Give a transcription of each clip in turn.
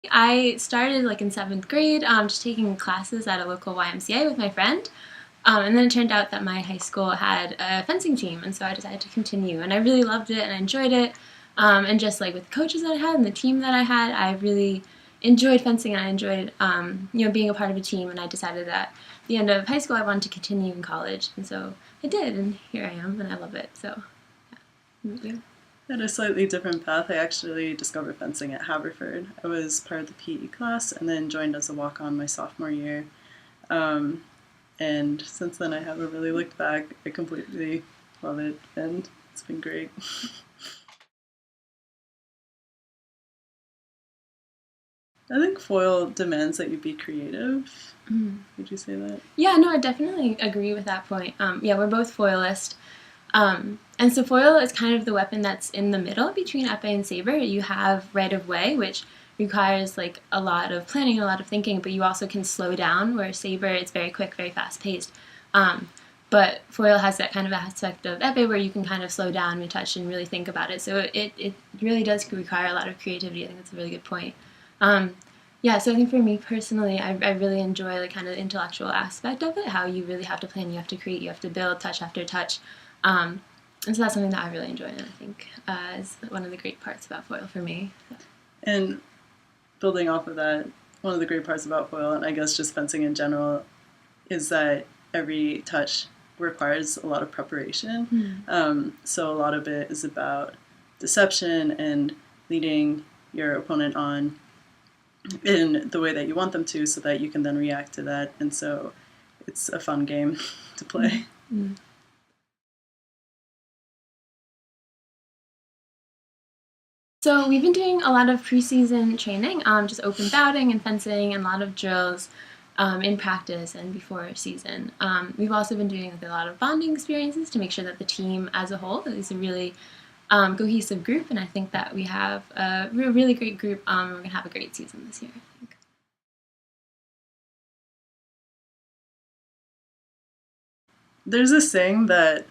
I started like in 7th grade, just taking classes at a local YMCA with my friend. And then it turned out that my high school had a fencing team, and so I decided to continue. And I really loved it and I enjoyed it. And just like with the coaches that I had and the team that I had, I really enjoyed fencing and I enjoyed, being a part of a team. And I decided that at the end of high school I wanted to continue in college, and so I did. And here I am, and I love it. So, yeah. I had a slightly different path. I actually discovered fencing at Haverford. I was part of the PE class and then joined as a walk-on my sophomore year. And since then I haven't really looked back. I completely love it and it's been great. I think foil demands that you be creative. Would you say that? Yeah, no, I definitely agree with that point. Yeah, we're both foilist. And so foil is kind of the weapon that's in the middle between epee and saber. You have right of way, which requires like a lot of planning and a lot of thinking, but you also can slow down, where saber, it's very quick, very fast paced. But foil has that kind of aspect of epee where you can kind of slow down and touch and really think about it. So it really does require a lot of creativity. I think that's a really good point. Yeah, so I think for me personally, I really enjoy like kind of the intellectual aspect of it, how you really have to plan, you have to create, you have to build touch after touch. And so that's something that I really enjoy, and I think is one of the great parts about foil for me. And building off of that, one of the great parts about foil, and I guess just fencing in general, is that every touch requires a lot of preparation. So a lot of it is about deception and leading your opponent on in the way that you want them to, so that you can then react to that. And so it's a fun game to play. So we've been doing a lot of preseason training, just open bouting and fencing, and a lot of drills in practice and before season. We've also been doing like, a lot of bonding experiences to make sure that the team as a whole is a really cohesive group, and I think that we have a really great group. We're going to have a great season this year, I think. There's a saying that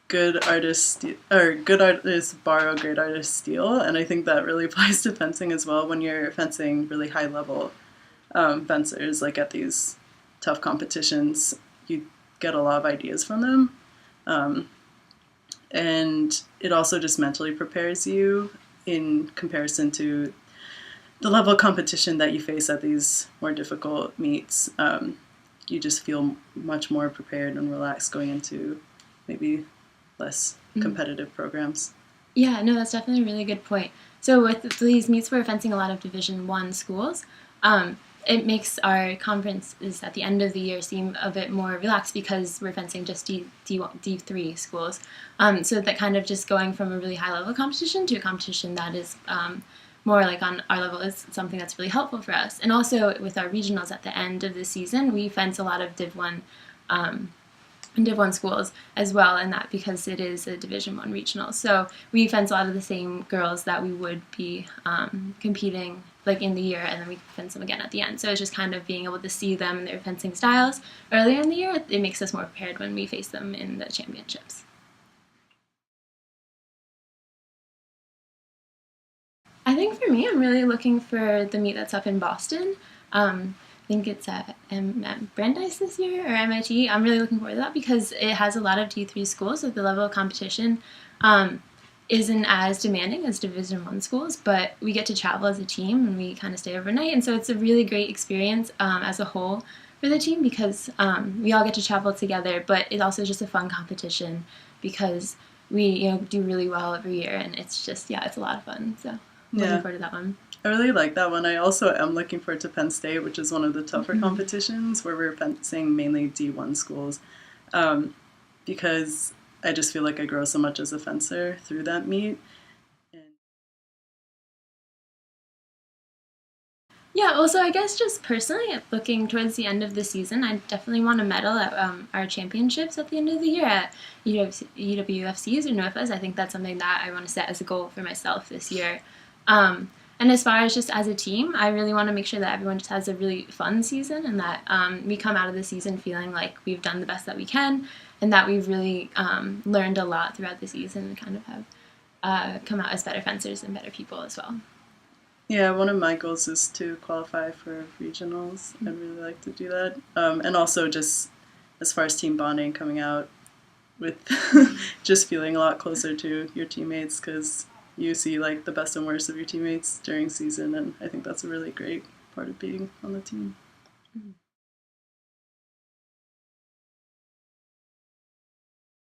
good artists borrow, great artists steal, and I think that really applies to fencing as well. When you're fencing really high level fencers, like at these tough competitions, you get a lot of ideas from them, and it also just mentally prepares you in comparison to the level of competition that you face at these more difficult meets. You just feel much more prepared and relaxed going into maybe less competitive programs. Yeah, no, that's definitely a really good point. So with these meets, we're fencing a lot of Division I schools. It makes our conferences at the end of the year seem a bit more relaxed because we're fencing just D3 schools. So that kind of just going from a really high level competition to a competition that is more like on our level is something that's really helpful for us. And also with our regionals at the end of the season, we fence a lot of Div 1 Div 1 schools as well, and that because it is a Division 1 regional. So we fence a lot of the same girls that we would be competing like in the year, and then we fence them again at the end. So it's just kind of being able to see them and their fencing styles earlier in the year. It makes us more prepared when we face them in the championships. I think for me, I'm really looking for the meet that's up in Boston. I think it's at Brandeis this year, or MIT. I'm really looking forward to that because it has a lot of D3 schools, so the level of competition isn't as demanding as Division I schools, but we get to travel as a team and we kind of stay overnight, and so it's a really great experience as a whole for the team because we all get to travel together, but it's also just a fun competition because we do really well every year, and it's just, it's a lot of fun, so looking forward to that one. I really like that one. I also am looking forward to Penn State, which is one of the tougher competitions where we're fencing mainly D1 schools, because I just feel like I grow so much as a fencer through that meet. Yeah, also I guess just personally, looking towards the end of the season, I definitely want a medal at our championships at the end of the year at UWFCs or NOFAs. I think that's something that I want to set as a goal for myself this year. And as far as just as a team, I really want to make sure that everyone just has a really fun season and that we come out of the season feeling like we've done the best that we can and that we've really learned a lot throughout the season and kind of have come out as better fencers and better people as well. Yeah, one of my goals is to qualify for regionals. I'd really like to do that. And also just as far as team bonding, coming out with just feeling a lot closer to your teammates because you see like the best and worst of your teammates during season, and I think that's a really great part of being on the team.